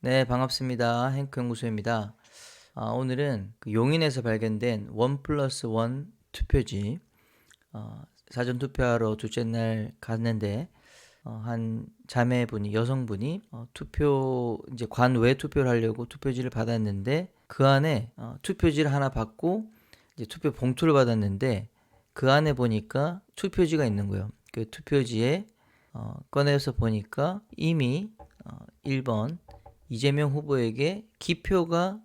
네, 반갑습니다. 행크 연구소입니다. 오늘은 그 용인에서 발견된 1+1 투표지, 사전 투표하러 둘째 날 갔는데, 한 자매분이, 여성분이, 이제 관외 투표를 하려고 투표지를 받았는데, 그 안에, 투표지를 하나 받고, 이제 투표 봉투를 받았는데, 그 안에 보니까 투표지가 있는 거예요. 그 투표지에, 꺼내서 보니까 이미, 1번, 이재명 후보에게 기표가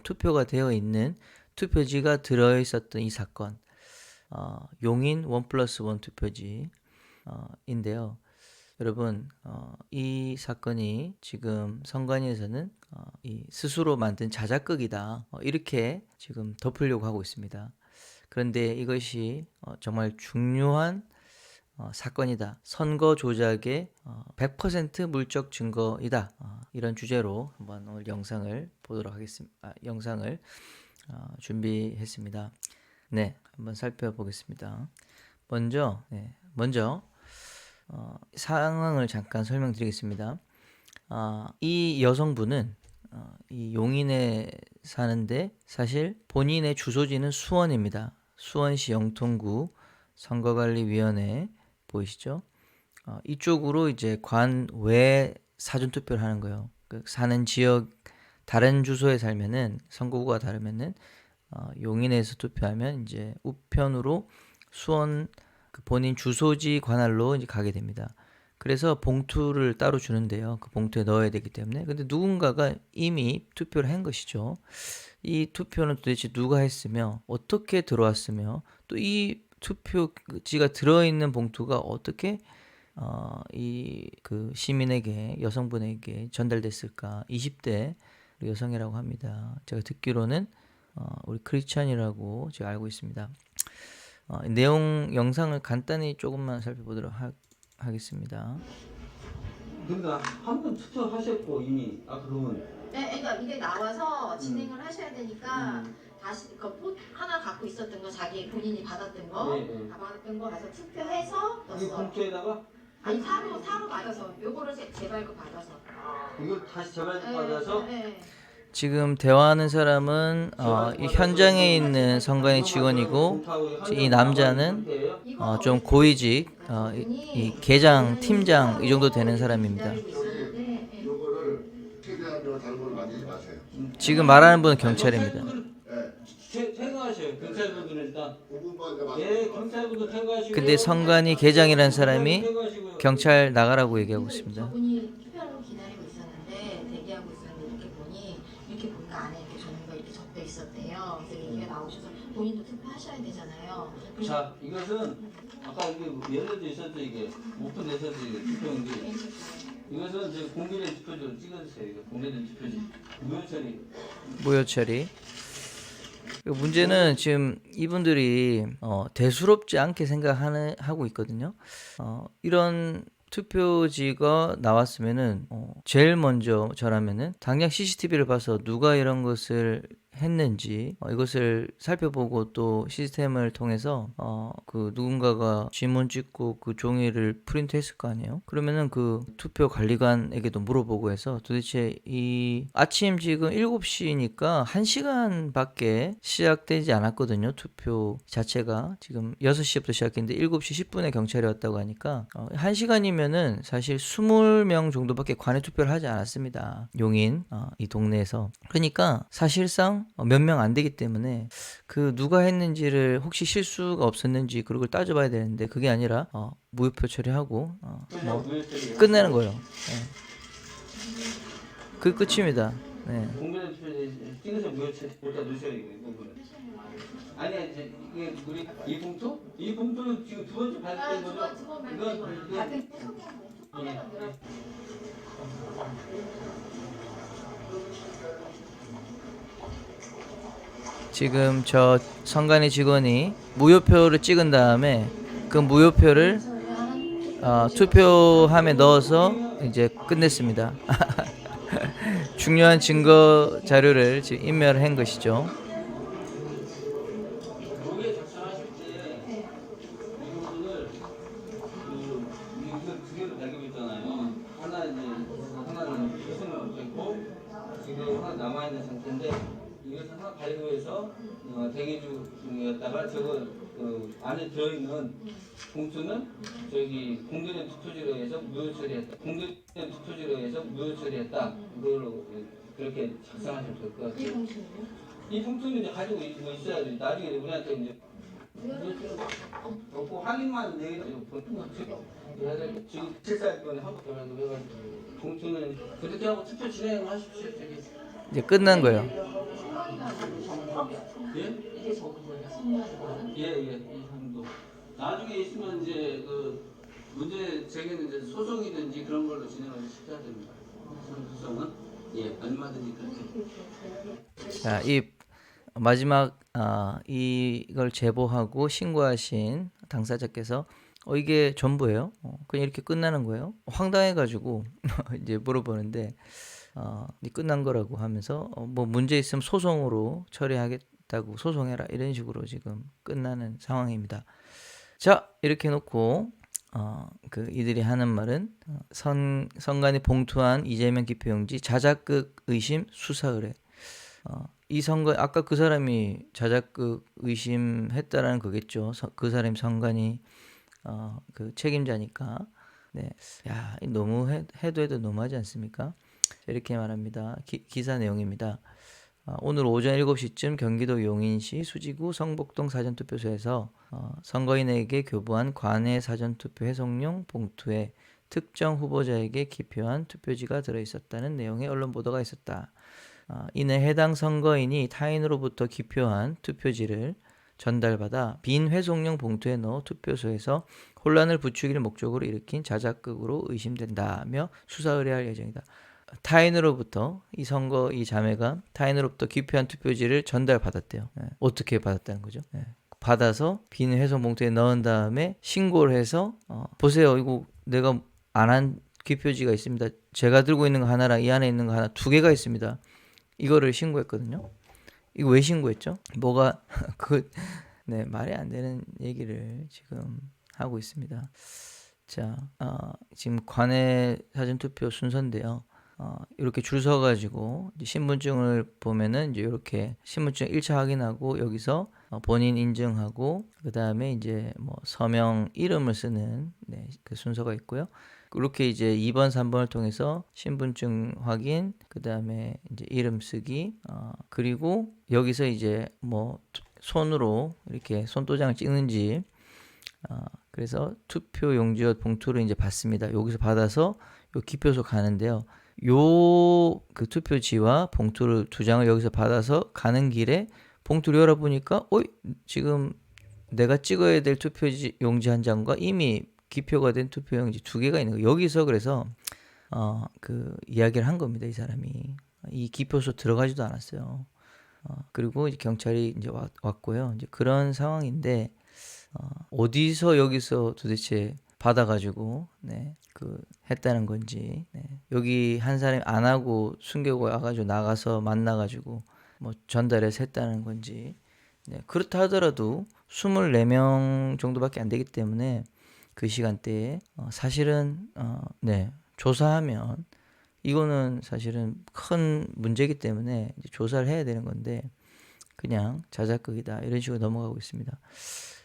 투표가 되어 있는 투표지가 들어 있었던 이 사건, 용인 1+1 투표지, 인데요. 여러분, 이 사건이 지금 선관위에서는 이 스스로 만든 자작극이다, 이렇게 지금 덮으려고 하고 있습니다. 그런데 이것이 정말 중요한 사건이다. 선거 조작의 100% 물적 증거이다. 이런 주제로 한번 오늘 영상을 보도록 하겠습니다. 영상을 준비했습니다. 네, 한번 살펴보겠습니다. 먼저 상황을 잠깐 설명드리겠습니다. 이 여성분은 이 용인에 사는데 사실 본인의 주소지는 수원입니다. 수원시 영통구 선거관리위원회 보이시죠? 이쪽으로 이제 관외 사전투표를 하는 거예요. 그 사는 지역 다른 주소에 살면은 선거구가 다르면은 용인에서 투표하면 이제 우편으로 수원 그 본인 주소지 관할로 이제 가게 됩니다. 그래서 봉투를 따로 주는데요. 그 봉투에 넣어야 되기 때문에. 근데 누군가가 이미 투표를 한 것이죠. 이 투표는 도대체 누가 했으며 어떻게 들어왔으며 또 이 투표지가 들어있는 봉투가 어떻게 이 그 시민에게 여성분에게 전달됐을까? 20대 여성이라고 합니다. 제가 듣기로는 우리 크리스찬이라고 제가 알고 있습니다. 내용 영상을 간단히 조금만 살펴보도록 하겠습니다. 근데 한 번 투표하셨고 이미 그러면 네, 그러니까 이게 나와서 진행을 하셔야 되니까 다시 하나 갖고 있었던 거 자기 본인이 받았던 거, 받았던 거 가서 투표해서 이 넣었어. 봉투에다가 아니 사로 받아서 요거를 재발급 받아서. 이걸 다시 재발급 네, 받아서 네. 지금 대화하는 사람은 이 현장에 있는 선관위 직원이고 이 남자는 좀 고위직 이 계장 팀장 이 정도 되는 사람입니다. 요거를 최대한으로 다른 걸 만지지 마세요. 지금 말하는 분은 경찰입니다. 퇴거하셔요. 경찰분들은 일단 5분만 예 경찰분들 퇴거하시고. 근데 선관위 계장이라는 사람이 퇴거하시고요. 경찰 나가라고 얘기하고 있습니다. 저분이 투표를 기다리고 있었는데 대기하고 있었는데 이렇게 보니까 안에 이렇게 종이가 이렇게 적혀 있었대요. 그래서 얘기가 나오셔서 본인도 투표하셔야 되잖아요. 자 이것은 아까 이게 예전에 있었죠 이게 오픈돼서 이게 투표용지. 이것은 이제 공개된 투표지로 찍어주세요. 이거 공개된 투표지. 무효 처리. 문제는 지금 이분들이 대수롭지 않게 생각하고 있거든요. 이런 투표지가 나왔으면은 제일 먼저 저라면은 당장 CCTV를 봐서 누가 이런 것을 했는지 이것을 살펴보고 또 시스템을 통해서 그 누군가가 지문 찍고 그 종이를 프린트했을 거 아니에요. 그러면은 그 투표 관리관에게도 물어보고 해서 도대체 이 아침 지금 7시니까 1시간밖에 시작되지 않았거든요. 투표 자체가 지금 6시부터 시작했는데 7시 10분에 경찰이 왔다고 하니까 1시간이면은 사실 20명 정도밖에 관외 투표를 하지 않았습니다. 용인 이 동네에서. 그러니까 사실상 몇 명 안 되기 때문에 그 누가 했는지를 혹시 실수가 없었는지 그런 걸 따져봐야 되는데 그게 아니라 무효표 처리하고 뭐 끝내는 거예요. 네. 그 끝입니다. 네. 공개된 투표지 찍어서 무효 처리 보다 넣으셔야 되겠네요. 아니 이제 이게 우리 이 봉투? 이 봉투는 지금 두 번째 발급된 거죠? 이건 지금 저 선관위 직원이 무효표를 찍은 다음에 그 무효표를 투표함에 넣어서 이제 끝냈습니다. 중요한 증거 자료를 지금 인멸한 것이죠. 여기에 작성하실 때 이 부분을 이거 두 개로 발급했잖아요. 하나는 무슨 있고 지금 하나 남아 있는 상태인데 이것은 하나 발급해서 대기 중이었다가 저거 안에 들어있는 봉투는 저기 공개된 투표지로 해서 무효 처리했다. 공개된 투표지로 해서 무효 처리했다. 그걸로 그렇게 작성하시면 될 것 이 같아요. 봉투는요? 이 봉투는 이제 가지고 있어야지. 나중에 우리한테 이제 없고 확인만 내기로 해야 될 지금 실사할 거는 한국 대화도 해가지고 봉투는 그렇게 하고 투표 진행하십시오. 저기. 이제 끝난 거예요. 예? 이게 적은 거예요? 선거하는 거는? 예, 이 정도. 나중에 있으면 이제 그 문제 제기는 이제 소송이든지 그런 걸로 진행을 시켜야 됩니다. 소송은 얼마든지 그렇게. 자, 이 마지막 이걸 제보하고 신고하신 당사자께서 이게 전부예요? 그냥 이렇게 끝나는 거예요? 황당해가지고 이제 물어보는데 끝난 거라고 하면서 뭐 문제 있으면 소송으로 처리하겠다고 소송해라 이런 식으로 지금 끝나는 상황입니다. 자, 이렇게 놓고 이들이 하는 말은 선관위 봉투안 이재명 기표용지 자작극 의심 수사 의뢰. 이 선거 아까 그 사람이 자작극 의심했다라는 거겠죠. 그 사람이 선관위 그 책임자니까. 네, 야, 너무 해도 너무하지 않습니까? 이렇게 말합니다. 기사 내용입니다. 오늘 오전 7시쯤 경기도 용인시 수지구 성복동 사전투표소에서 선거인에게 교부한 관내 사전투표 해송용 봉투에 특정 후보자에게 기표한 투표지가 들어있었다는 내용의 언론 보도가 있었다. 이내 해당 선거인이 타인으로부터 기표한 투표지를 전달받아 빈 회송용 봉투에 넣어 투표소에서 혼란을 부추길 목적으로 일으킨 자작극으로 의심된다며 수사 의뢰할 예정이다. 타인으로부터 이 자매가 타인으로부터 기표한 투표지를 전달받았대요. 어떻게 받았다는 거죠? 받아서 빈 회송 봉투에 넣은 다음에 신고를 해서 보세요, 이거 내가 안 한 기표지가 있습니다. 제가 들고 있는 거 하나랑 이 안에 있는 거 하나 두 개가 있습니다. 이거를 신고했거든요. 이거 왜 신고했죠? 뭐가 말이 안 되는 얘기를 지금 하고 있습니다. 자, 지금 관내 사전투표 순서인데요. 이렇게 줄 서가지고 신분증을 보면은 이제 이렇게 신분증 1차 확인하고 여기서 본인 인증하고 그 다음에 이제 뭐 서명 이름을 쓰는 그 순서가 있고요. 그렇게 이제 2번, 3번을 통해서 신분증 확인, 그 다음에 이제 이름 쓰기, 그리고 여기서 이제 뭐 손으로 이렇게 손도장을 찍는지, 그래서 투표 용지와 봉투를 이제 받습니다. 여기서 받아서 요 기표소 가는데요. 그 투표지와 봉투를 두 장을 여기서 받아서 가는 길에 봉투를 열어보니까, 지금 내가 찍어야 될 투표지 용지 한 장과 이미 기표가 된 투표용지 두 개가 있는 거예요. 여기서 그래서 그 이야기를 한 겁니다. 이 사람이 이 기표소 들어가지도 않았어요. 그리고 이제 경찰이 이제 왔고요. 이제 그런 상황인데 어디서 여기서 도대체 받아가지고 했다는 건지, 여기 한 사람이 안 하고 숨겨고 와가지고 나가서 만나가지고 뭐 전달해서 했다는 건지, 그렇다 하더라도 24명 정도밖에 안 되기 때문에 그 시간대에 사실은 조사하면 이거는 사실은 큰 문제이기 때문에 이제 조사를 해야 되는 건데 그냥 자작극이다 이런 식으로 넘어가고 있습니다.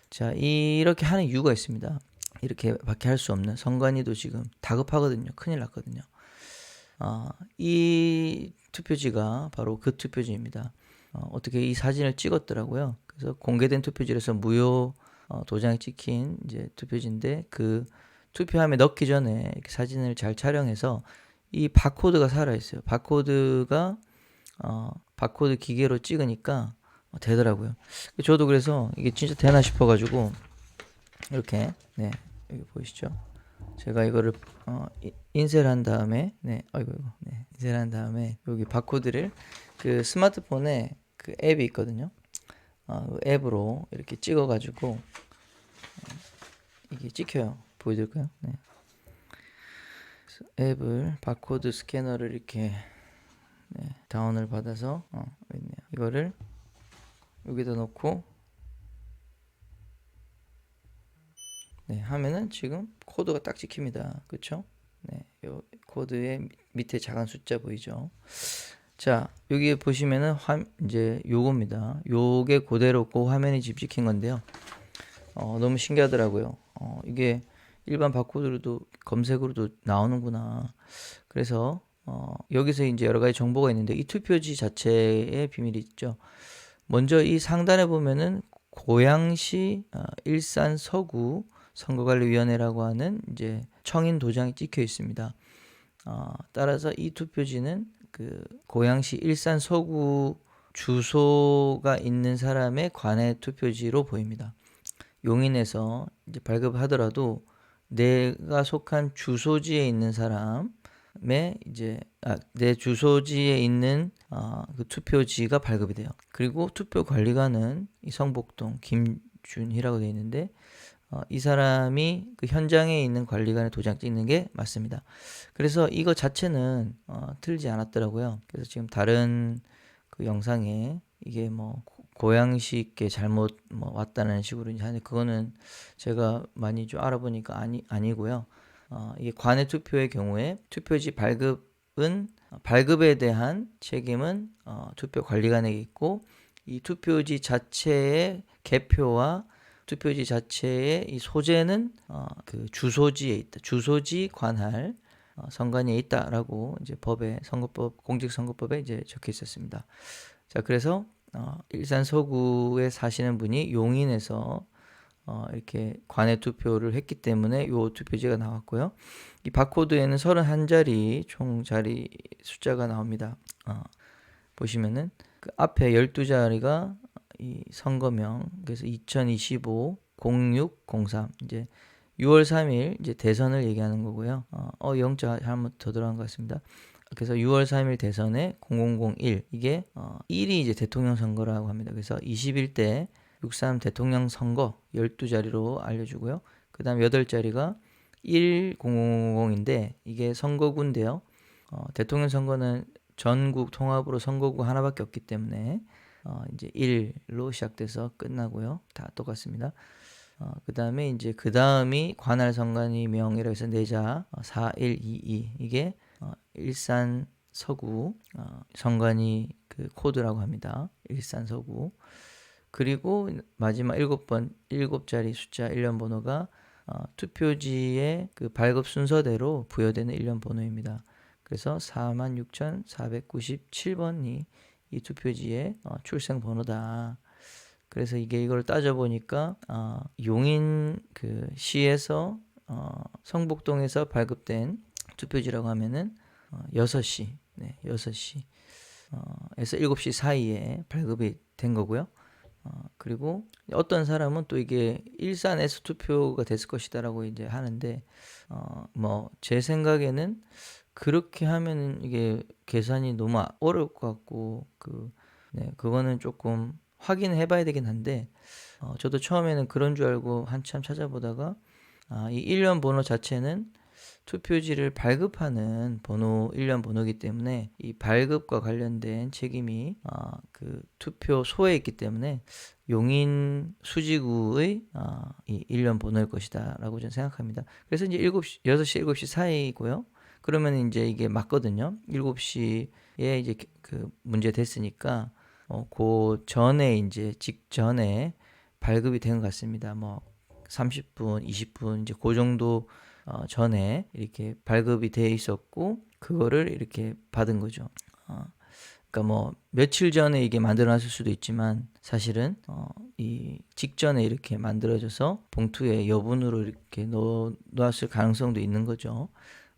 자, 이렇게 하는 이유가 있습니다. 이렇게밖에 할 수 없는, 선관위도 지금 다급하거든요. 큰일 났거든요. 이 투표지가 바로 그 투표지입니다. 어떻게 이 사진을 찍었더라고요. 그래서 공개된 투표지에서 무효 도장이 찍힌 이제 투표지인데 그 투표함에 넣기 전에 이렇게 사진을 잘 촬영해서 이 바코드가 살아있어요. 바코드 기계로 찍으니까 되더라고요. 저도 그래서 이게 진짜 되나 싶어가지고 이렇게 여기 보이시죠? 제가 이거를 인쇄를 한 다음에 인쇄를 한 다음에 여기 바코드를 그 스마트폰에 그 앱이 있거든요. 그 앱으로 이렇게 찍어가지고 이게 찍혀요. 보여드릴까요? 앱을 바코드 스캐너를 이렇게 다운을 받아서 여기 있네요. 이거를 여기다 놓고 하면은 지금 코드가 딱 찍힙니다. 그쵸? 요 코드의 밑에 작은 숫자 보이죠? 자, 여기 보시면은 이제 요겁니다. 요게 그대로 그 화면에 찍힌 건데요. 너무 신기하더라고요. 이게 일반 바코드로도 검색으로도 나오는구나. 그래서 여기서 이제 여러 가지 정보가 있는데 이 투표지 자체의 비밀이 있죠. 먼저 이 상단에 보면은 고양시 일산 서구 선거관리위원회라고 하는 이제 청인 도장이 찍혀 있습니다. 따라서 이 투표지는 그 고양시 일산 서구 주소가 있는 사람의 관내 투표지로 보입니다. 용인에서 이제 발급하더라도 내가 속한 주소지에 있는 사람의 이제 내 주소지에 있는 그 투표지가 발급이 돼요. 그리고 투표 관리관은 이 성복동 김준희라고 되어 있는데 이 사람이 그 현장에 있는 관리관에 도장 찍는 게 맞습니다. 그래서 이거 자체는 틀리지 않았더라고요. 그래서 지금 다른 그 영상에 이게 뭐 고양시께 잘못 뭐 왔다는 식으로 이제 하는데 그거는 제가 많이 좀 알아보니까 아니고요. 이게 관내 투표의 경우에 투표지 발급에 대한 책임은 투표 관리관에게 있고 이 투표지 자체의 개표와 투표지 자체의 이 소재는 그 주소지에 있다. 주소지 관할 선관위에 있다라고 이제 공직선거법에 이제 적혀 있었습니다. 자, 그래서 일산 서구에 사시는 분이 용인에서 이렇게 관내 투표를 했기 때문에 요 투표지가 나왔고요. 이 바코드에는 31자리 총 자리 숫자가 나옵니다. 보시면은 그 앞에 12자리가 이 선거명, 그래서 2025 0603 이제 6월 3일 이제 대선을 얘기하는 거고요. 영자 잘못 더 들어간 것 같습니다. 그래서 6월 3일 대선에 0001 이게 1이 이제 대통령 선거라고 합니다. 그래서 21대 63 대통령 선거 12자리로 알려주고요. 그 다음 8자리가 1000인데 이게 선거구인데요. 대통령 선거는 전국 통합으로 선거구 하나밖에 없기 때문에 이제 1로 시작돼서 끝나고요. 다 똑같습니다. 그 다음에 이제 그 다음이 관할 선관위 명이라고 해서 4자 4122 이게 일산 서구 선관위 그 코드라고 합니다. 일산 서구. 그리고 마지막 7자리 숫자 일련 번호가 투표지의 그 발급 순서대로 부여되는 일련 번호입니다. 그래서 46,497번이 이 투표지의 출생 번호다. 그래서 이걸 따져보니까 용인 그 시에서 성북동에서 발급된 투표지라고 하면은 6시, 네, 6시 에서 7시 사이에 발급이 된 거고요. 그리고 어떤 사람은 또 이게 일산에서 투표가 됐을 것이다라고 이제 하는데 뭐 제 생각에는 그렇게 하면은 이게 계산이 너무 어려울 것 같고 그거는 조금 확인해 봐야 되긴 한데 저도 처음에는 그런 줄 알고 한참 찾아보다가 이 일련 번호 자체는 투표지를 발급하는 일련 번호이기 때문에 이 발급과 관련된 책임이 그 투표소에 있기 때문에 용인 수지구의 이 일련 번호일 것이다라고 저는 생각합니다. 그래서 이제 6시, 7시 사이고요. 그러면 이제 이게 맞거든요. 7시에 이제 그 문제 됐으니까 그 전에 이제 직전에 발급이 된 것 같습니다. 뭐 30분, 20분 이제 그 정도 전에 이렇게 발급이 돼 있었고 그거를 이렇게 받은 거죠. 그러니까 뭐 며칠 전에 이게 만들어놨을 수도 있지만 사실은 이 직전에 이렇게 만들어져서 봉투에 여분으로 이렇게 놓았을 가능성도 있는 거죠.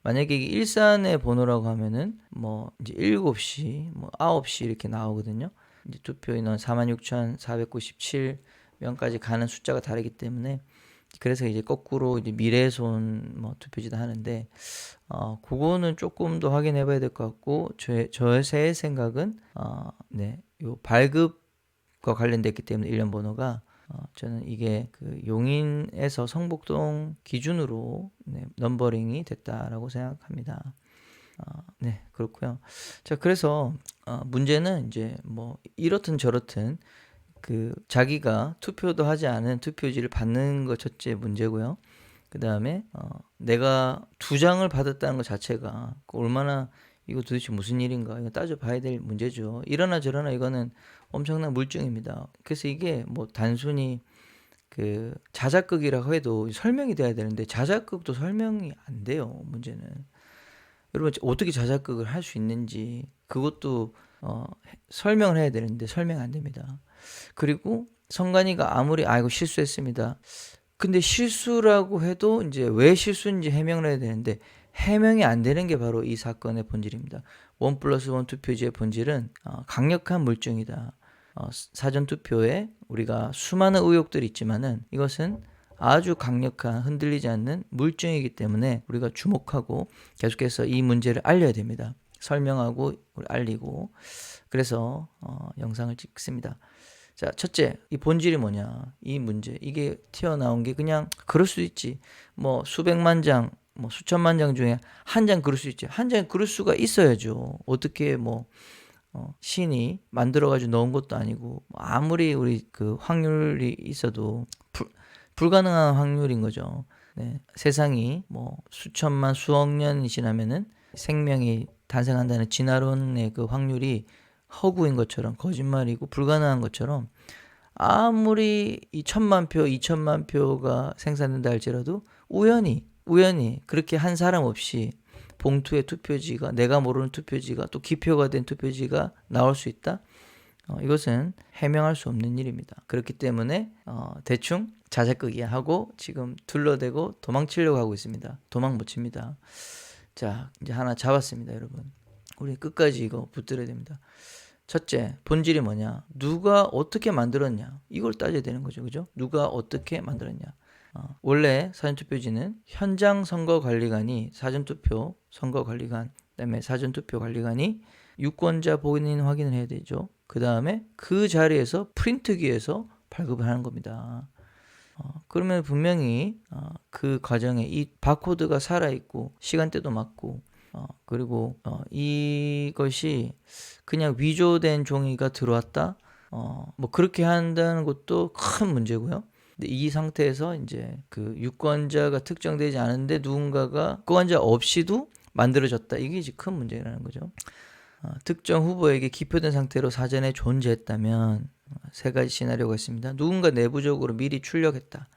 만약에 이게 일산의 번호라고 하면은 뭐 이제 7시, 뭐 9시 이렇게 나오거든요. 이제 투표 인원 46,497명까지 가는 숫자가 다르기 때문에 그래서 이제 거꾸로 이제 미래손 뭐 투표지도 하는데 그거는 조금 더 확인해 봐야 될 것 같고 제 생각은 네, 요 발급과 관련됐기 때문에 일련 번호가 저는 이게 그 용인에서 성북동 기준으로 넘버링이 됐다라고 생각합니다. 네, 그렇고요. 자, 그래서 문제는 이제 뭐 이렇든 저렇든 그 자기가 투표도 하지 않은 투표지를 받는 것 첫째 문제고요. 그 다음에 내가 2장을 받았다는 것 자체가 얼마나 이거 도대체 무슨 일인가? 이거 따져봐야 될 문제죠. 이러나 저러나 이거는 엄청난 물증입니다. 그래서 이게 뭐 단순히 그 자작극이라고 해도 설명이 돼야 되는데 자작극도 설명이 안 돼요. 문제는. 여러분 어떻게 자작극을 할 수 있는지 그것도 설명을 해야 되는데 설명 안 됩니다. 그리고 성관이가 아무리 이거 실수했습니다. 근데 실수라고 해도 이제 왜 실수인지 해명을 해야 되는데 해명이 안 되는 게 바로 이 사건의 본질입니다. 1+1 투표지의 본질은 강력한 물증이다. 사전투표에 우리가 수많은 의혹들이 있지만은 이것은 아주 강력한 흔들리지 않는 물증이기 때문에 우리가 주목하고 계속해서 이 문제를 알려야 됩니다. 설명하고 알리고. 그래서 영상을 찍습니다. 자, 첫째, 이 본질이 뭐냐? 이 문제, 이게 튀어나온 게 그냥 그럴 수도 있지. 뭐 수백만 장, 뭐 수천만 장 중에 한 장 그럴 수 있지. 한 장 그럴 수가 있어야죠. 어떻게 뭐 신이 만들어가지고 넣은 것도 아니고 아무리 우리 그 확률이 있어도 불가능한 확률인 거죠. 네. 세상이 뭐 수천만 수억 년이 지나면은 생명이 탄생한다는 진화론의 그 확률이 허구인 것처럼 거짓말이고 불가능한 것처럼 아무리 이 1,000만 표, 2,000만 표가 생산된다 할지라도 우연히 그렇게 한 사람 없이 봉투에 투표지가 내가 모르는 투표지가 또 기표가 된 투표지가 나올 수 있다. 이것은 해명할 수 없는 일입니다. 그렇기 때문에 대충 자작극이야 하고 지금 둘러대고 도망치려고 하고 있습니다. 도망 못 칩니다. 자, 이제 하나 잡았습니다, 여러분. 우리 끝까지 이거 붙들어야 됩니다. 첫째, 본질이 뭐냐? 누가 어떻게 만들었냐? 이걸 따져야 되는 거죠. 그죠? 누가 어떻게 만들었냐? 원래 사전투표지는 현장 선거관리관이 사전투표 선거관리관, 그다음에 사전투표 관리관이 유권자 본인 확인을 해야 되죠. 그 다음에 그 자리에서 프린트기에서 발급을 하는 겁니다. 그러면 분명히 그 과정에 이 바코드가 살아있고 시간대도 맞고 그리고 이것이 그냥 위조된 종이가 들어왔다 뭐 그렇게 한다는 것도 큰 문제고요. 근데 이 상태에서 이제 그 유권자가 특정되지 않은데 누군가가 유권자 없이도 만들어졌다. 이게 이제 큰 문제라는 거죠. 특정 후보에게 기표된 상태로 사전에 존재했다면 세 가지 시나리오가 있습니다. 누군가 내부적으로 미리 출력했다.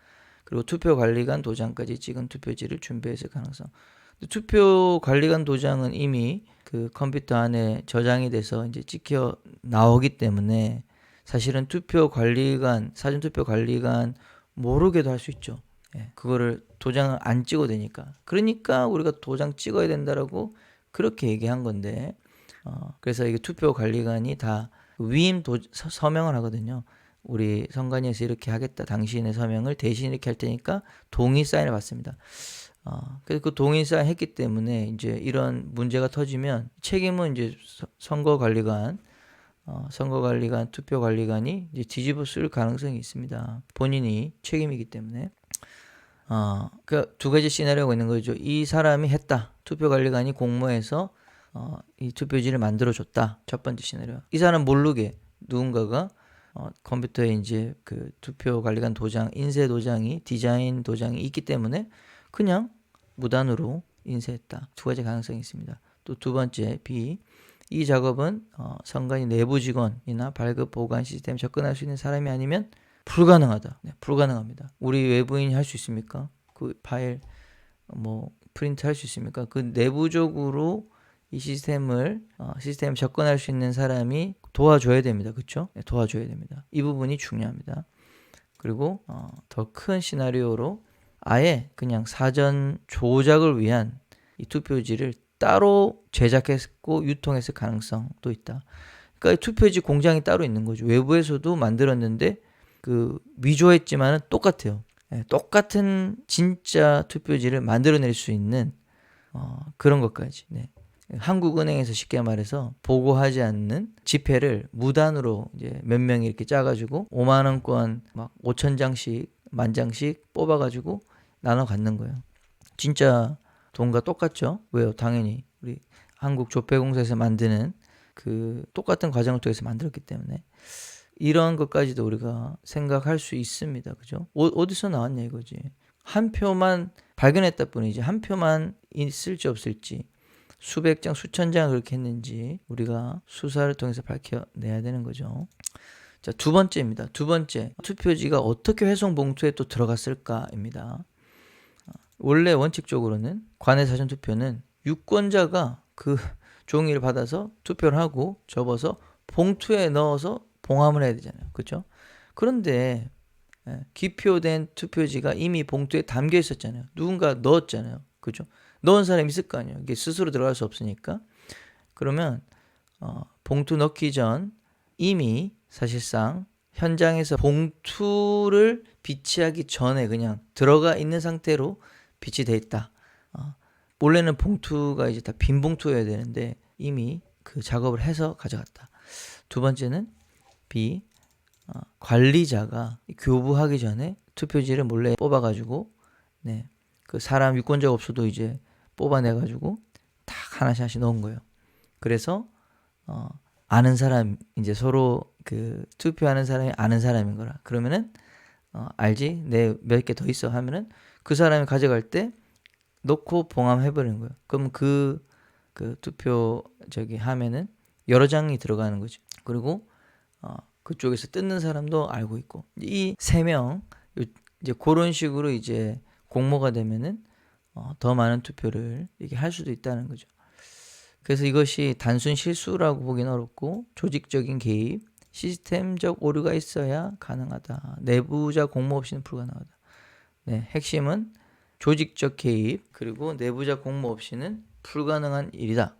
그리고 투표관리관 도장까지 찍은 투표지를 준비했을 가능성. 투표관리관 도장은 이미 그 컴퓨터 안에 저장이 돼서 이제 찍혀 나오기 때문에 사실은 투표관리관, 사전투표관리관 모르게도 할 수 있죠. 예, 그거를 도장을 안 찍어도 되니까. 그러니까 우리가 도장 찍어야 된다라고 그렇게 얘기한 건데 그래서 이게 투표관리관이 다 위임 서명을 하거든요. 우리 선관위에서 이렇게 하겠다. 당신의 서명을 대신 이렇게 할 테니까 동의 사인을 받습니다. 그래서 그 동의 사인 했기 때문에 이제 이런 문제가 터지면 책임은 이제 선거관리관, 투표관리관이 이제 뒤집어 쓸 가능성이 있습니다. 본인이 책임이기 때문에. 그 두 가지 시나리오가 있는 거죠. 이 사람이 했다. 투표관리관이 공모해서 이 투표지를 만들어줬다. 첫 번째 시나리오. 이 사람 모르게 누군가가 컴퓨터에 이제 그 투표관리관 도장, 인쇄 도장이, 디자인 도장이 있기 때문에 그냥 무단으로 인쇄했다. 두 가지 가능성이 있습니다. 또 두 번째 B. 이 작업은 선관위 내부 직원이나 발급 보관 시스템에 접근할 수 있는 사람이 아니면 불가능하다. 네, 불가능합니다. 우리 외부인이 할 수 있습니까? 그 파일 뭐 프린트 할 수 있습니까? 그 내부적으로 이 시스템에 접근할 수 있는 사람이 도와줘야 됩니다. 그렇죠? 네, 도와줘야 됩니다. 이 부분이 중요합니다. 그리고 더 큰 시나리오로 아예 그냥 사전 조작을 위한 이 투표지를 따로 제작했고 유통했을 가능성도 있다. 그러니까 투표지 공장이 따로 있는 거죠. 외부에서도 만들었는데 그 위조했지만은 똑같아요. 네, 똑같은 진짜 투표지를 만들어낼 수 있는 그런 것까지. 네. 한국은행에서 쉽게 말해서 보고하지 않는 지폐를 무단으로 이제 몇 명이 이렇게 짜가지고 5만 원권 막 5,000장씩 10,000장씩 뽑아가지고 나눠 갖는 거예요. 진짜 돈과 똑같죠? 왜요? 당연히 우리 한국조폐공사에서 만드는 그 똑같은 과정을 통해서 만들었기 때문에 이런 것까지도 우리가 생각할 수 있습니다. 그죠? 어디서 나왔냐 이거지. 한 표만 발견했다 뿐이지 한 표만 있을지 없을지 수백 장, 수천 장 그렇게 했는지 우리가 수사를 통해서 밝혀내야 되는 거죠. 자, 두 번째입니다. 두 번째, 투표지가 어떻게 회송 봉투에 또 들어갔을까입니다. 원래 원칙적으로는 관내 사전 투표는 유권자가 그 종이를 받아서 투표를 하고 접어서 봉투에 넣어서 봉함을 해야 되잖아요. 그렇죠? 그런데 기표된 투표지가 이미 봉투에 담겨 있었잖아요. 누군가 넣었잖아요. 그죠? 넣은 사람이 있을 거 아니에요. 이게 스스로 들어갈 수 없으니까. 그러면 봉투 넣기 전 이미 사실상 현장에서 봉투를 비치하기 전에 그냥 들어가 있는 상태로 비치돼 있다. 원래는 봉투가 이제 다 빈 봉투여야 되는데 이미 그 작업을 해서 가져갔다. 두 번째는 B, 관리자가 교부하기 전에 투표지를 몰래 뽑아가지고 그 사람 유권자가 없어도 이제 뽑아내가지고 딱 하나씩 넣은 거예요. 그래서 아는 사람, 이제 서로 그 투표하는 사람이 아는 사람인 거라. 그러면은 알지? 내 몇 개 더 있어 하면은 그 사람이 가져갈 때 넣고 봉함해버리는 거예요. 그럼 그 투표 하면은 여러 장이 들어가는 거죠. 그리고 그쪽에서 뜯는 사람도 알고 있고, 이 세 명 이제 그런 식으로 이제 공모가 되면은 더 많은 투표를 이렇게 할 수도 있다는 거죠. 그래서 이것이 단순 실수라고 보기는 어렵고 조직적인 개입, 시스템적 오류가 있어야 가능하다. 내부자 공모 없이는 불가능하다. 핵심은 조직적 개입 그리고 내부자 공모 없이는 불가능한 일이다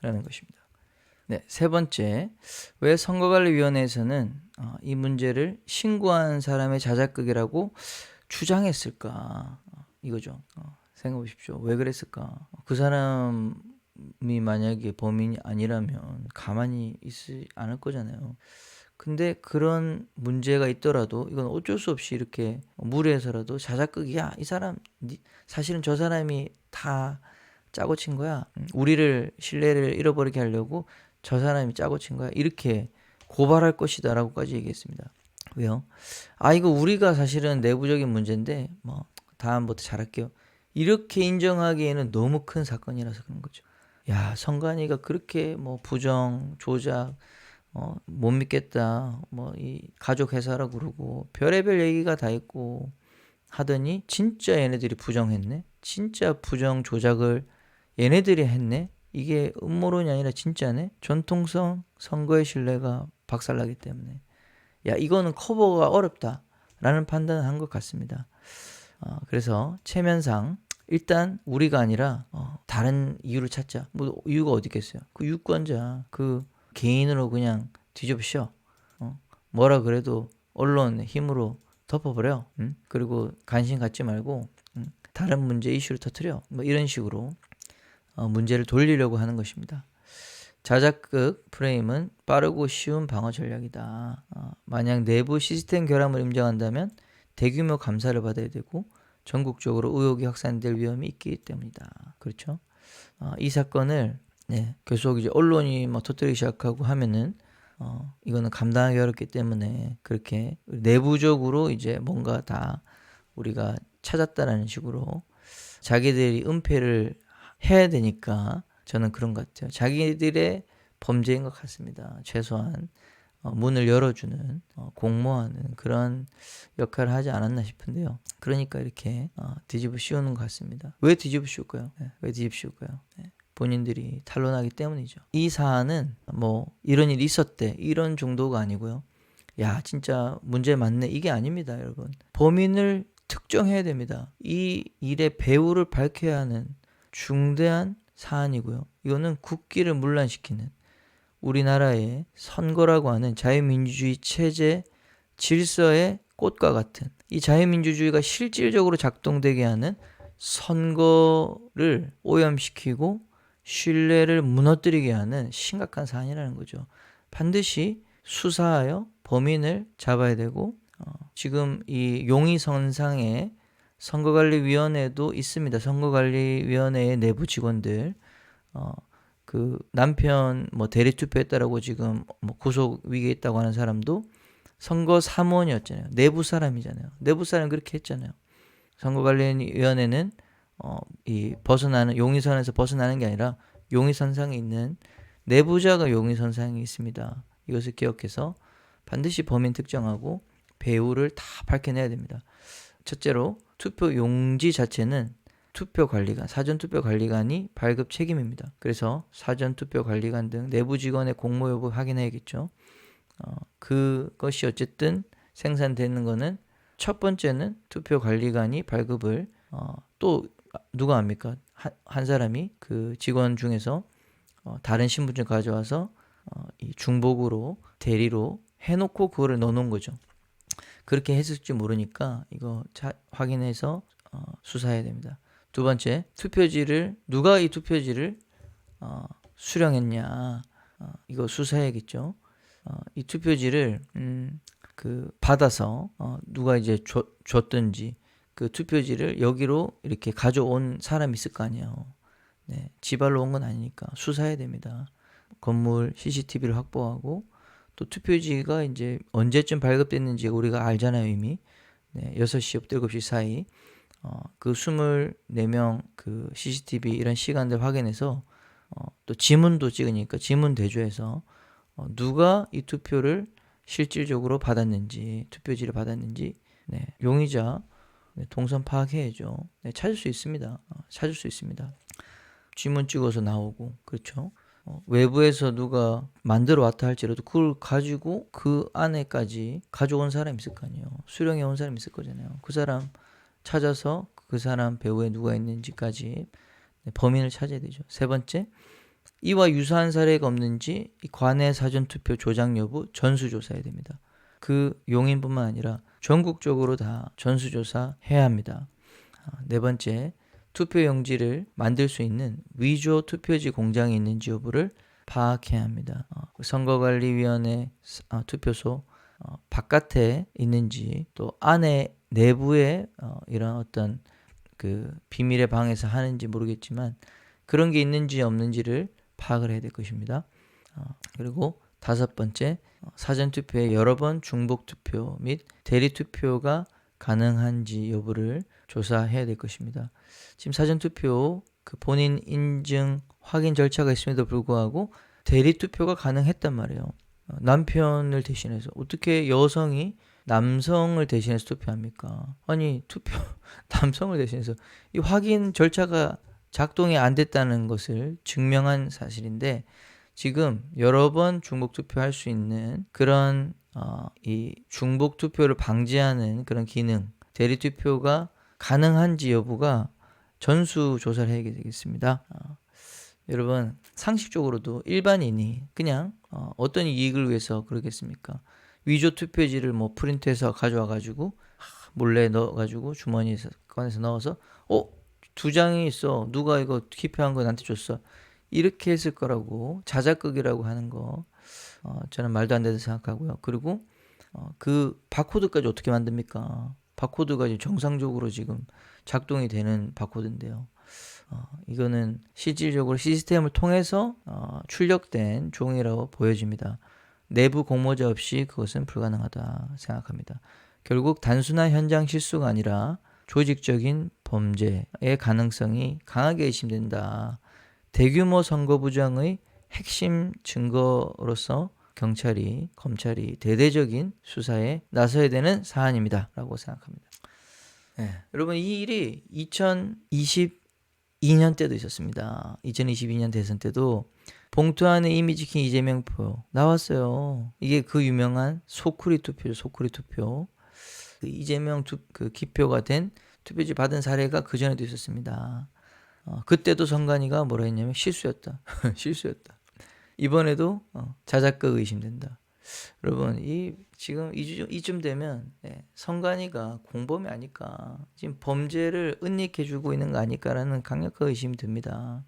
라는 것입니다. 세 번째, 왜 선거관리위원회에서는 이 문제를 신고한 사람의 자작극이라고 주장했을까? 이거죠. 생각해 보십시오. 왜 그랬을까? 그 사람이 만약에 범인이 아니라면 가만히 있지 않을 거잖아요. 근데 그런 문제가 있더라도 이건 어쩔 수 없이 이렇게 무리해서라도 자작극이야. 이 사람 사실은 저 사람이 다 짜고 친 거야. 우리를 신뢰를 잃어버리게 하려고 저 사람이 짜고 친 거야. 이렇게 고발할 것이다 라고까지 얘기했습니다. 왜요? 이거 우리가 사실은 내부적인 문제인데 뭐 다음부터 잘할게요. 이렇게 인정하기에는 너무 큰 사건이라서 그런 거죠. 야, 선관위가 그렇게 뭐 부정, 조작 못 믿겠다. 뭐 이 가족 회사라고 그러고 별의별 얘기가 다 있고 하더니 진짜 얘네들이 부정했네. 진짜 부정 조작을 얘네들이 했네. 이게 음모론이 아니라 진짜네. 전통성 선거의 신뢰가 박살나기 때문에 야, 이거는 커버가 어렵다라는 판단을 한 것 같습니다. 그래서 체면상 일단 우리가 아니라 다른 이유를 찾자. 뭐 이유가 어디 있겠어요? 그 유권자 그 개인으로 그냥 뒤집으셔. 뭐라 그래도 언론의 힘으로 덮어버려. 그리고 관심 갖지 말고 다른 문제 이슈를 터뜨려. 뭐 이런 식으로 문제를 돌리려고 하는 것입니다. 자작극 프레임은 빠르고 쉬운 방어 전략이다. 만약 내부 시스템 결함을 인정한다면 대규모 감사를 받아야 되고 전국적으로 의혹이 확산될 위험이 있기 때문이다. 그렇죠? 이 사건을 계속 이제 언론이 막 터뜨리기 시작하고 하면은 이거는 감당하기 어렵기 때문에 그렇게 내부적으로 이제 뭔가 다 우리가 찾았다라는 식으로 자기들이 은폐를 해야 되니까 저는 그런 것 같아요. 자기들의 범죄인 것 같습니다. 최소한 문을 열어주는 공모하는 그런 역할을 하지 않았나 싶은데요. 그러니까 이렇게 뒤집어 씌우는 것 같습니다. 왜 뒤집어 씌울까요? 왜 뒤집어 씌울까요? 본인들이 탄론하기 때문이죠. 이 사안은 뭐 이런 일이 있었대 이런 정도가 아니고요. 야, 진짜 문제 많네 이게 아닙니다, 여러분. 범인을 특정해야 됩니다. 이 일의 배후를 밝혀야 하는 중대한 사안이고요. 이거는 국기를 문란시키는 우리나라의 선거라고 하는 자유민주주의 체제 질서의 꽃과 같은 이 자유민주주의가 실질적으로 작동되게 하는 선거를 오염시키고 신뢰를 무너뜨리게 하는 심각한 사안이라는 거죠. 반드시 수사하여 범인을 잡아야 되고 지금 이 용의선상에 선거관리위원회도 있습니다. 선거관리위원회의 내부 직원들 그 남편 뭐 대리투표했다라고 지금 뭐 구속 위기에 있다고 하는 사람도 선거 사무원이었잖아요. 내부 사람이잖아요. 내부 사람 그렇게 했잖아요. 선거관리위원회는 이 벗어나는 용의선에서 벗어나는 게 아니라 용의선상에 있는 내부자가 용의선상에 있습니다. 이것을 기억해서 반드시 범인 특정하고 배후를 다 밝혀내야 됩니다. 첫째로 투표 용지 자체는 투표관리관, 사전투표관리관이 발급 책임입니다. 그래서 사전투표관리관 등 내부 직원의 공모 여부 확인해야겠죠. 그것이 어쨌든 생산되는 거는 첫 번째는 투표관리관이 발급을 또 누가 합니까? 한 사람이 그 직원 중에서 다른 신분증 가져와서 이 중복으로 대리로 해놓고 그거를 넣어놓은 거죠. 그렇게 했을지 모르니까 이거 확인해서 수사해야 됩니다. 두 번째, 누가 이 투표지를 수령했냐, 이거 수사해야겠죠. 이 투표지를 받아서 누가 이제 줬든지 그 투표지를 여기로 이렇게 가져온 사람이 있을 거 아니에요. 네, 지발로 온 건 아니니까 수사해야 됩니다. 건물 CCTV를 확보하고 또 투표지가 이제 언제쯤 발급됐는지 우리가 알잖아요, 이미. 네, 6시부터 7시 사이 그 24명 그 CCTV 이런 시간들 확인해서 또 지문도 찍으니까 지문 대조해서 누가 이 투표를 실질적으로 받았는지, 투표지를 받았는지, 네, 용의자 동선 파악해야죠. 네, 찾을 수 있습니다. 찾을 수 있습니다. 지문 찍어서 나오고, 그렇죠. 외부에서 누가 만들어 왔다 할지라도 그걸 가지고 그 안에까지 가져온 사람이 있을 거 아니에요. 수령해 온 사람이 있을 거잖아요. 그 사람 찾아서 그 사람 배후에 누가 있는지까지 범인을 찾아야 되죠. 세 번째, 이와 유사한 사례가 없는지 관내 사전투표 조작 여부 전수조사해야 됩니다. 그 용인뿐만 아니라 전국적으로 다 전수조사해야 합니다. 네 번째, 투표용지를 만들 수 있는 위조 투표지 공장이 있는지 여부를 파악해야 합니다. 선거관리위원회 투표소 바깥에 있는지 또 안에 내부에 이런 어떤 그 비밀의 방에서 하는지 모르겠지만 그런 게 있는지 없는지를 파악을 해야 될 것입니다. 그리고 다섯 번째, 사전투표에 여러 번 중복투표 및 대리투표가 가능한지 여부를 조사해야 될 것입니다. 지금 사전투표 그 본인 인증 확인 절차가 있음에도 불구하고 대리투표가 가능했단 말이에요. 남편을 대신해서 어떻게 여성이 남성을 대신해서 투표합니까? 아니 남성을 대신해서 이 확인 절차가 작동이 안 됐다는 것을 증명한 사실인데 지금 여러 번 중복 투표할 수 있는 그런 이 중복 투표를 방지하는 그런 기능, 대리 투표가 가능한지 여부가 전수 조사를 해야 되겠습니다. 여러분 상식적으로도 일반인이 그냥 어떤 이익을 위해서 그러겠습니까? 위조 투표지를 뭐 프린트해서 가져와 가지고 몰래 넣어 가지고 주머니에서 꺼내서 넣어서 2장이 있어. 누가 이거 기표한 거 나한테 줬어. 이렇게 했을 거라고 자작극이라고 하는 거 저는 말도 안 된다고 생각하고요. 그리고 그 바코드까지 어떻게 만듭니까? 바코드가 지금 정상적으로 지금 작동이 되는 바코드인데요. 이거는 실질적으로 시스템을 통해서 출력된 종이라고 보여집니다. 내부 공모자 없이 그것은 불가능하다 생각합니다. 결국 단순한 현장 실수가 아니라 조직적인 범죄의 가능성이 강하게 의심된다. 대규모 선거 부정의 핵심 증거로서 경찰이, 검찰이 대대적인 수사에 나서야 되는 사안입니다. 라고 생각합니다. 네. 여러분 이 일이 2022년 때도 있었습니다. 2022년 대선 때도 봉투 안에 이미 찍힌 이재명 표 나왔어요. 이게 그 유명한 소쿠리 투표죠. 소쿠리 투표. 그 이재명 그 기표가 된 투표지 받은 사례가 그 전에도 있었습니다. 그때도 선관위가 뭐라 했냐면 실수였다. 실수였다. 이번에도 자작극 의심된다. 여러분 지금 이쯤 되면 선관위가 공범이 아닐까, 지금 범죄를 은닉해주고 있는 거 아닐까라는 강력한 의심이 듭니다.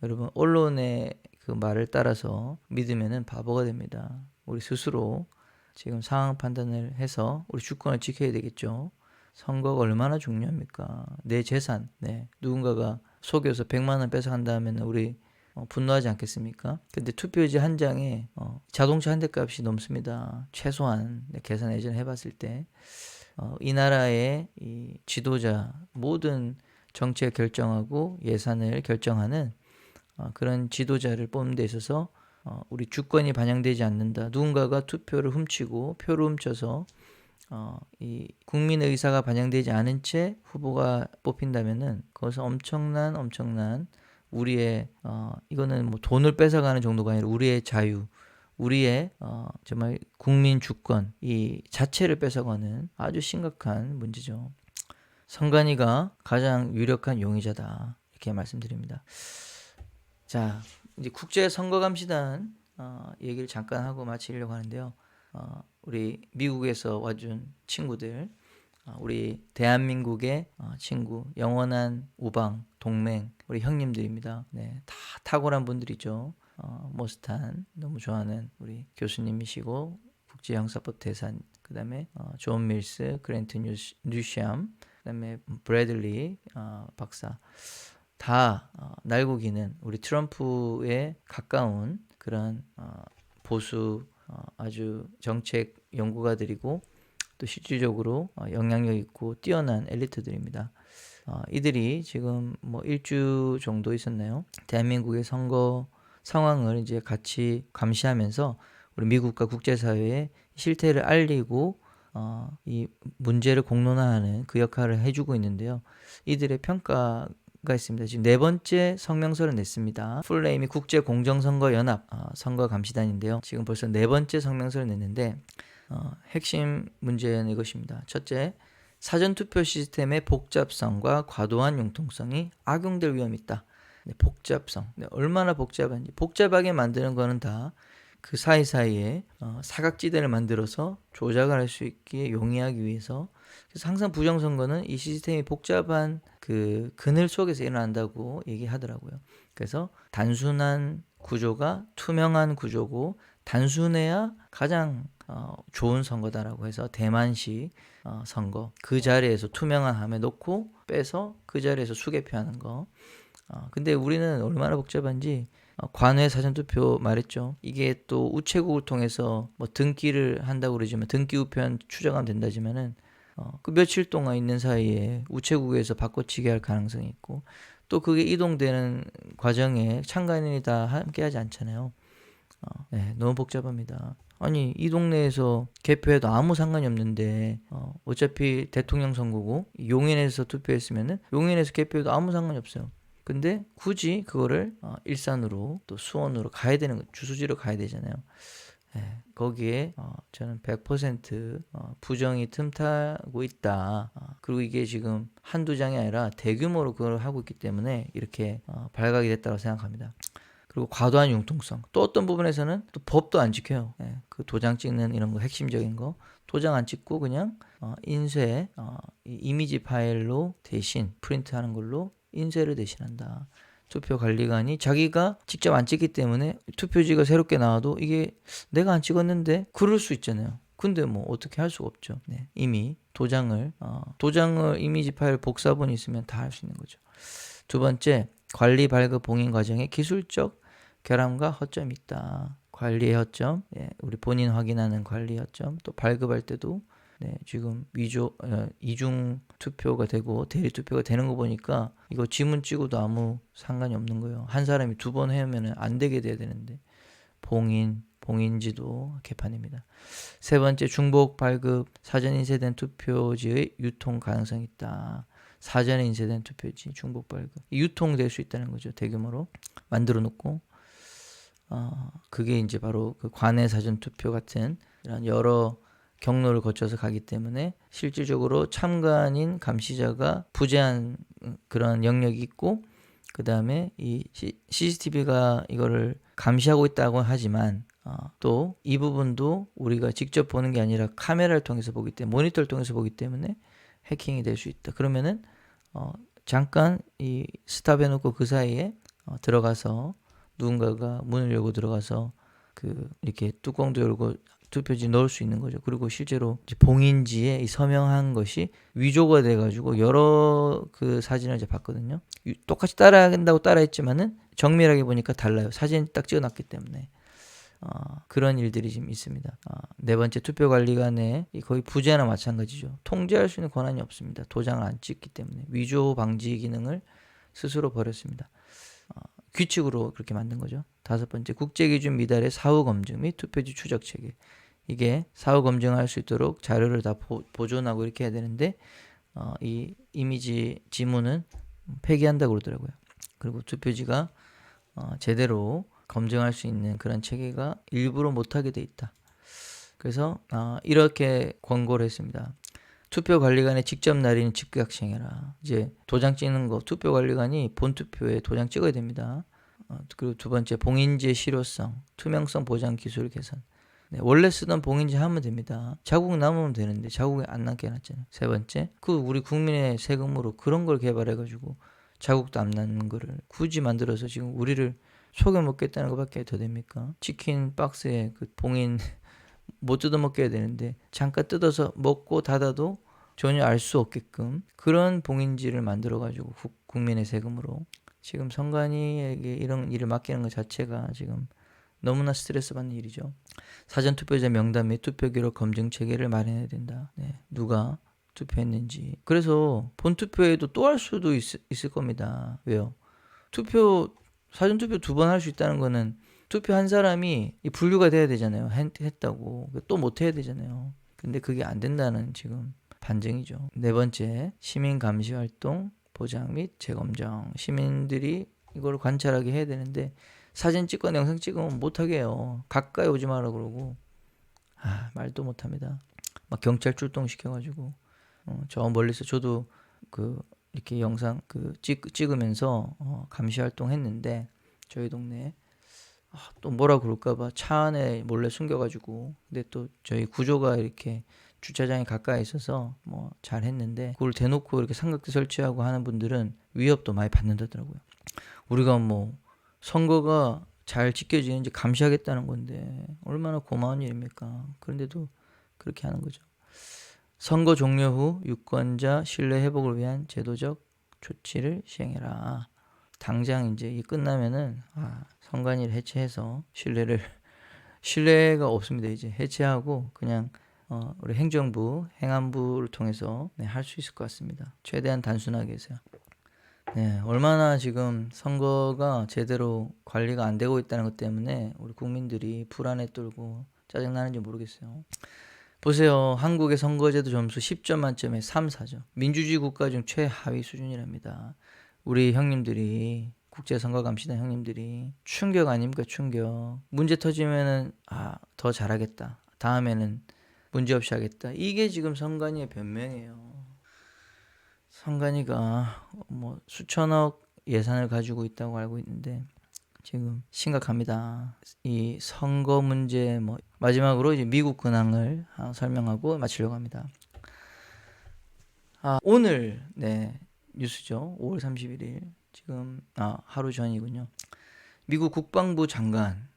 여러분 언론의 그 말을 따라서 믿으면은 바보가 됩니다. 우리 스스로 지금 상황 판단을 해서 우리 주권을 지켜야 되겠죠. 선거가 얼마나 중요합니까? 내 재산, 누군가가 속여서 100만 원 뺏어간다면 우리 분노하지 않겠습니까? 근데 투표지 한 장에 자동차 한 대 값이 넘습니다. 최소한 계산 예전에 해봤을 때 이 나라의 이 지도자, 모든 정책 결정하고 예산을 결정하는 그런 지도자를 뽑는 데 있어서 우리 주권이 반영되지 않는다. 누군가가 투표를 훔치고 표를 훔쳐서 이 국민의 의사가 반영되지 않은 채 후보가 뽑힌다면은 그것은 엄청난 우리의 이거는 뭐 돈을 뺏어가는 정도가 아니라 우리의 자유, 우리의 정말 국민 주권 이 자체를 뺏어가는 아주 심각한 문제죠. 선관위가 가장 유력한 용의자다 이렇게 말씀드립니다. 자, 이제 국제선거감시단 얘기를 잠깐 하고 마치려고 하는데요. 우리 미국에서 와준 친구들, 우리 대한민국의 친구, 영원한 우방, 동맹, 우리 형님들입니다. 네, 다 탁월한 분들이죠. 모스탄 너무 좋아하는 우리 교수님이시고 국제형사법 대사, 그 다음에 존 밀스, 그랜트 뉴샴, 그 다음에 브래들리 박사 다 날고 기는 우리 트럼프에 가까운 그런 보수 아주 정책 연구가들이고 또 실질적으로 영향력 있고 뛰어난 엘리트들입니다. 이들이 지금 뭐 일주 정도 있었나요? 대한민국의 선거 상황을 이제 같이 감시하면서 우리 미국과 국제사회에 실태를 알리고 이 문제를 공론화하는 그 역할을 해주고 있는데요. 이들의 평가가 있습니다. 지금 4번째 성명서를 냈습니다. 풀네임이 국제공정선거연합 선거감시단인데요. 지금 벌써 4번째 성명서를 냈는데 핵심 문제는 이것입니다. 첫째, 사전투표 시스템의 복잡성과 과도한 융통성이 악용될 위험이 있다. 복잡성, 얼마나 복잡한지. 복잡하게 만드는 거는 다 그 사이사이에 사각지대를 만들어서 조작을 할 수 있게 용이하기 위해서. 그래서 항상 부정선거는 이 시스템이 복잡한 그 그늘 속에서 일어난다고 얘기하더라고요. 그래서 단순한 구조가 투명한 구조고 단순해야 가장 좋은 선거다라고 해서 대만식 선거, 그 자리에서 투명한 함에 놓고 빼서 그 자리에서 수개표하는 거. 근데 우리는 얼마나 복잡한지 관외 사전투표 말했죠. 이게 또 우체국을 통해서 뭐 등기를 한다고 그러지만 등기 우편 추정하면 된다지만은 그 며칠 동안 있는 사이에 우체국에서 바꿔치기 할 가능성이 있고 또 그게 이동되는 과정에 참관인이 다 함께하지 않잖아요. 네, 너무 복잡합니다. 아니 이 동네에서 개표해도 아무 상관이 없는데 어차피 대통령 선거고 용인에서 투표했으면은 용인에서 개표해도 아무 상관이 없어요. 근데 굳이 그거를 일산으로 또 수원으로 가야 되는 거, 주소지로 가야 되잖아요. 네, 거기에 저는 100% 부정이 틈타고 있다. 그리고 이게 지금 한두 장이 아니라 대규모로 그걸 하고 있기 때문에 이렇게 발각이 됐다고 생각합니다. 그리고 과도한 융통성. 또 어떤 부분에서는 또 법도 안 지켜요. 네, 그 도장 찍는 이런 거 핵심적인 거 도장 안 찍고 그냥 인쇄 이미지 파일로 대신 프린트하는 걸로 인쇄를 대신한다. 투표관리관이 자기가 직접 안 찍기 때문에 투표지가 새롭게 나와도 이게 내가 안 찍었는데 그럴 수 있잖아요. 근데 뭐 어떻게 할 수가 없죠. 네, 이미 도장을 이미지 파일 복사본이 있으면 다 할 수 있는 거죠. 두 번째, 관리 발급 봉인 과정에 기술적 결함과 허점이 있다. 관리의 허점, 우리 본인 확인하는 관리 허점, 또 발급할 때도 지금 이중 투표가 되고 대리 투표가 되는 거 보니까 이거 지문 찍어도 아무 상관이 없는 거예요. 한 사람이 2번 해오면 안 되게 돼야 되는데 봉인지도 개판입니다. 세 번째, 중복 발급 사전 인쇄된 투표지의 유통 가능성이 있다. 사전에 인쇄된 투표지 중복 발급 유통될 수 있다는 거죠. 대규모로 만들어 놓고 그게 이제 바로 그 관내 사전 투표 같은 이런 여러 경로를 거쳐서 가기 때문에 실질적으로 참관인 감시자가 부재한 그런 영역이 있고 그 다음에 이 CCTV가 이거를 감시하고 있다고 하지만 또 이 부분도 우리가 직접 보는 게 아니라 카메라를 통해서 보기 때문에 모니터를 통해서 보기 때문에 해킹이 될 수 있다. 그러면은 잠깐 이 스탑해놓고 그 사이에 들어가서 누군가가 문을 열고 들어가서 그 이렇게 뚜껑도 열고 투표지 넣을 수 있는 거죠. 그리고 실제로 봉인지에 이 서명한 것이 위조가 돼가지고 여러 그 사진을 이제 봤거든요. 똑같이 따라한다고 따라했지만은 정밀하게 보니까 달라요. 사진 딱 찍어놨기 때문에 그런 일들이 지금 있습니다. 네 번째, 투표관리관의 거의 부재나 마찬가지죠. 통제할 수 있는 권한이 없습니다. 도장을 안 찍기 때문에 위조 방지 기능을 스스로 버렸습니다. 규칙으로 그렇게 만든 거죠. 5번째, 국제기준 미달의 사후 검증 및 투표지 추적 체계. 이게 사후 검증할 수 있도록 자료를 다 보존하고 이렇게 해야 되는데 이 이미지 지문은 폐기한다고 그러더라고요. 그리고 투표지가 제대로 검증할 수 있는 그런 체계가 일부러 못하게 돼 있다. 그래서 이렇게 권고를 했습니다. 투표관리관에 직접 날인 즉각 시행해라. 이제 도장 찍는 거 투표관리관이 본투표에 도장 찍어야 됩니다. 그리고 2번째, 봉인지의 실효성, 투명성 보장 기술 개선. 네, 원래 쓰던 봉인지 하면 됩니다. 자국 남으면 되는데 자국이 안 남게 해놨잖아요. 3번째, 우리 국민의 세금으로 그런 걸 개발해가지고 자국도 안 남는 거를 굳이 만들어서 지금 우리를 속여 먹겠다는 것밖에 더 됩니까? 치킨 박스에 그 봉인 못 뜯어먹게 해야 되는데 잠깐 뜯어서 먹고 닫아도 전혀 알 수 없게끔 그런 봉인지를 만들어가지고 국민의 세금으로 지금 선관위에게 이런 일을 맡기는 것 자체가 지금 너무나 스트레스 받는 일이죠. 사전투표자 명단 및 투표기록 검증 체계를 마련해야 된다. 네, 누가 투표했는지. 그래서 본투표에도 또 할 수도 있을 겁니다. 왜요? 사전투표 2번 할 수 있다는 거는 투표한 사람이 분류가 돼야 되잖아요. 했다고. 또 못 해야 되잖아요. 근데 그게 안 된다는 지금 반증이죠. 4번째, 시민 감시 활동 보장 및 재검정. 시민들이 이걸 관찰하게 해야 되는데 사진 찍거나 영상 찍으면 못하게 해요. 가까이 오지 마라 그러고 말도 못합니다. 막 경찰 출동시켜가지고 저 멀리서 저도 이렇게 영상 찍으면서 감시 활동했는데 저희 동네에 또 뭐라 그럴까봐 차 안에 몰래 숨겨가지고 근데 또 저희 구조가 이렇게 주차장에 가까이 있어서 뭐 잘했는데 그걸 대놓고 이렇게 삼각대 설치하고 하는 분들은 위협도 많이 받는다더라고요. 우리가 뭐 선거가 잘 지켜지는지 감시하겠다는 건데 얼마나 고마운 일입니까? 그런데도 그렇게 하는 거죠. 선거 종료 후 유권자 신뢰 회복을 위한 제도적 조치를 시행해라. 당장 이제 이 끝나면은 선관위를 해체해서 신뢰가 없습니다. 이제 해체하고 그냥 우리 행정부, 행안부를 통해서 할 수 있을 것 같습니다. 최대한 단순하게 해서요. 네, 얼마나 지금 선거가 제대로 관리가 안 되고 있다는 것 때문에 우리 국민들이 불안에 떨고 짜증나는지 모르겠어요. 보세요. 한국의 선거제도 점수 10점 만점에 3, 4점. 민주주의 국가 중 최하위 수준이랍니다. 우리 형님들이 국제선거감시단 형님들이 충격 아닙니까? 충격. 문제 터지면은 더 잘하겠다. 다음에는 문제없이 하겠다. 이게 지금 선관위의 변명이에요. 선관위가 뭐 수천억 예산을 가지고 있다고 알고 있는데 지금 심각합니다. 이 선거 문제 마지막으로 이제 미국 근황을 설명하고 마치려고 합니다. 오늘 뉴스죠. 5월 31일 지금 하루 전이군요. 미국 국방부 장관입니다.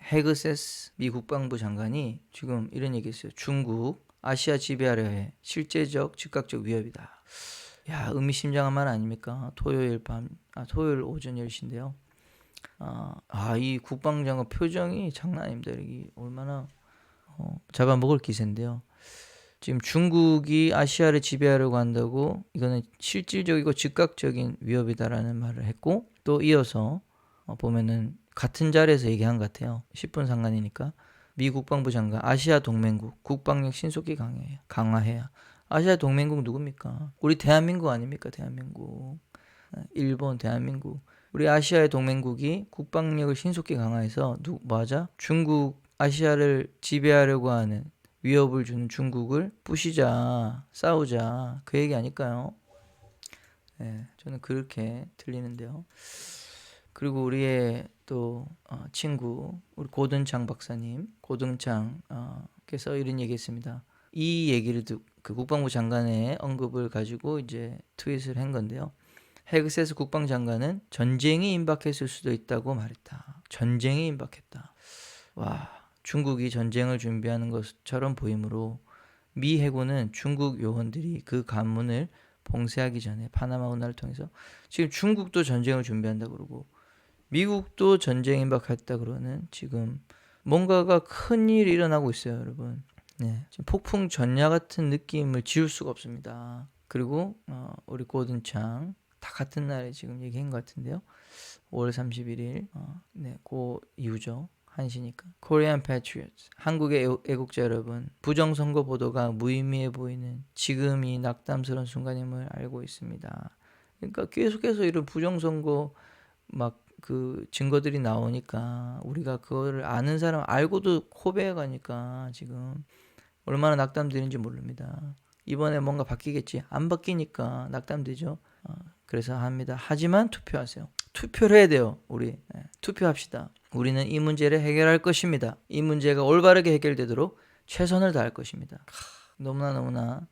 헤그세스 미 국방부 장관이 지금 이런 얘기했어요. 중국 아시아 지배하려 해 실제적 즉각적 위협이다. 야, 의미심장한 말 아닙니까? 토요일 오전 10시인데요. 이 국방장관 표정이 장난 아닙니다. 여기 얼마나 잡아먹을 기세인데요. 지금 중국이 아시아를 지배하려고 한다고 이거는 실질적이고 즉각적인 위협이다라는 말을 했고 또 이어서 보면은 같은 자리에서 얘기한 것 같아요. 10분 상관이니까. 미 국방부 장관 아시아 동맹국 국방력 신속히 강화해야. 아시아 동맹국 누굽니까? 우리 대한민국 아닙니까? 대한민국. 일본, 대한민국. 우리 아시아의 동맹국이 국방력을 신속히 강화해서 뭐하자? 중국 아시아를 지배하려고 하는 위협을 주는 중국을 부시자, 싸우자 그 얘기 아닐까요? 네, 저는 그렇게 들리는데요. 그리고 우리의 또 친구 우리 고든창 박사님, 고든창께서 이런 얘기했습니다. 이 얘기를 그 국방부 장관의 언급을 가지고 이제 트윗을 한 건데요. 헤그세스 국방장관은 전쟁이 임박했을 수도 있다고 말했다. 전쟁이 임박했다. 와, 중국이 전쟁을 준비하는 것처럼 보이므로 미 해군은 중국 요원들이 그 관문을 봉쇄하기 전에 파나마 운하를 통해서 지금 중국도 전쟁을 준비한다 그러고 미국도 전쟁 임박했다 그러는 지금 뭔가가 큰 일이 일어나고 있어요, 여러분. 네, 지금 폭풍 전야 같은 느낌을 지울 수가 없습니다. 그리고 우리 고든창 다 같은 날에 지금 얘기한 것 같은데요. 5월 31일 네, 그 이후죠. 한시니까. Korean Patriots, 한국의 애국자 여러분, 부정선거 보도가 무의미해 보이는 지금 이 낙담스러운 순간임을 알고 있습니다. 그러니까 계속해서 이런 부정선거 막 그 증거들이 나오니까 우리가 그거를 아는 사람 알고도 코베해가니까 지금 얼마나 낙담되는지 모릅니다. 이번에 뭔가 바뀌겠지. 안 바뀌니까 낙담되죠. 그래서 합니다. 하지만 투표하세요. 투표를 해야 돼요. 우리 투표합시다. 우리는 이 문제를 해결할 것입니다. 이 문제가 올바르게 해결되도록 최선을 다할 것입니다. 너무나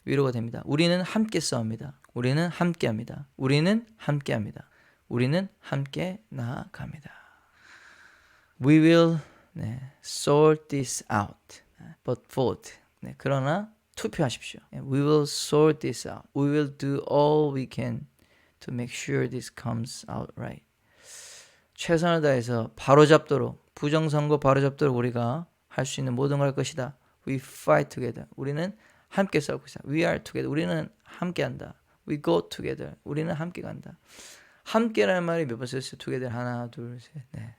위로가 됩니다. 우리는 함께 싸웁니다. 우리는 함께합니다. 우리는 함께합니다. 우리는 함께 나아갑니다. We will sort this out, but vote. 그러나 투표하십시오. We will sort this out. We will do all we can to make sure this comes out right. 최선을 다해서 바로잡도록, 부정선거 바로잡도록 우리가 할 수 있는 모든 걸 할 것이다. We fight together. 우리는 함께 싸울 것이다. We are together. 우리는 함께한다. We go together. 우리는 함께 간다. 함께라는 말이 몇 번 썼어요? together. 하나, 둘, 셋. 네.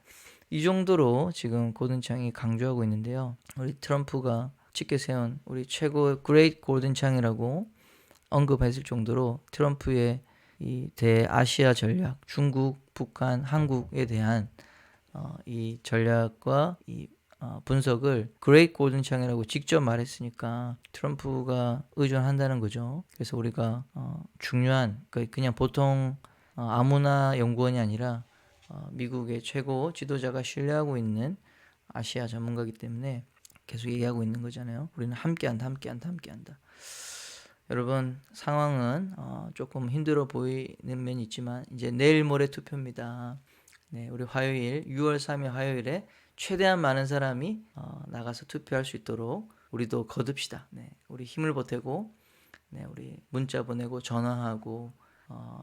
이 정도로 지금 고든창이 강조하고 있는데요. 우리 트럼프가 찍게 세운 우리 최고의 그레이트 고든창이라고 언급했을 정도로 트럼프의 이 대아시아 전략, 중국, 북한, 한국에 대한 이 전략과 이 분석을 그레이트 고든창이라고 직접 말했으니까 트럼프가 의존한다는 거죠. 그래서 우리가 중요한 그냥 보통 아무나 연구원이 아니라 미국의 최고 지도자가 신뢰하고 있는 아시아 전문가이기 때문에 계속 얘기하고 있는 거잖아요. 우리는 함께한다. 여러분 상황은 조금 힘들어 보이는 면이 있지만 이제 내일 모레 투표입니다. 네, 우리 화요일 6월 3일 화요일에 최대한 많은 사람이 나가서 투표할 수 있도록 우리도 거듭시다. 네, 우리 힘을 보태고 우리 문자 보내고 전화하고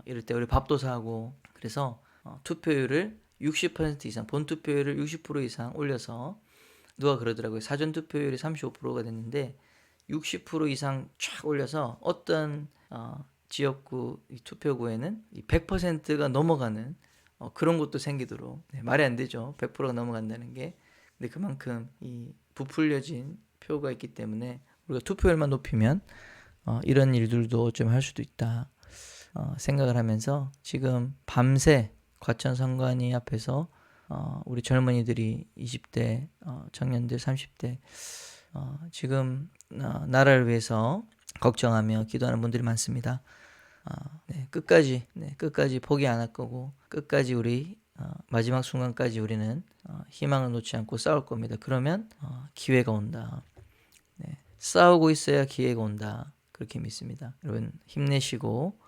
이럴 때 우리 밥도 사고 그래서 투표율을 60% 이상 본 투표율을 60% 이상 올려서 누가 그러더라고요. 사전 투표율이 35%가 됐는데 60% 이상 쫙 올려서 어떤 지역구 투표구에는 100%가 넘어가는 그런 것도 생기도록 말이 안 되죠. 100%가 넘어간다는 게. 근데 그만큼 이 부풀려진 표가 있기 때문에 우리가 투표율만 높이면 이런 일들도 좀 할 수도 있다 생각을 하면서 지금 밤새 과천선관위 앞에서 우리 젊은이들이 20대 청년들 30대 지금 나라를 위해서 걱정하며 기도하는 분들이 많습니다. 끝까지 포기 안 할 거고 끝까지 우리 마지막 순간까지 우리는 희망을 놓지 않고 싸울 겁니다. 그러면 기회가 온다. 싸우고 있어야 기회가 온다. 그렇게 믿습니다. 여러분 힘내시고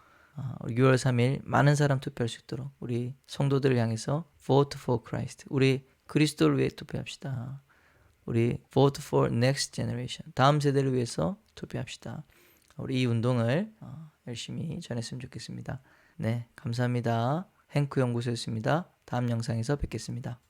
6월 3일 많은 사람 투표할 수 있도록 우리 성도들을 향해서 Vote for Christ. 우리 그리스도를 위해 투표합시다. 우리 Vote for Next Generation. 다음 세대를 위해서 투표합시다. 우리 이 운동을 열심히 전했으면 좋겠습니다. 네, 감사합니다. 행크 연구소였습니다. 다음 영상에서 뵙겠습니다.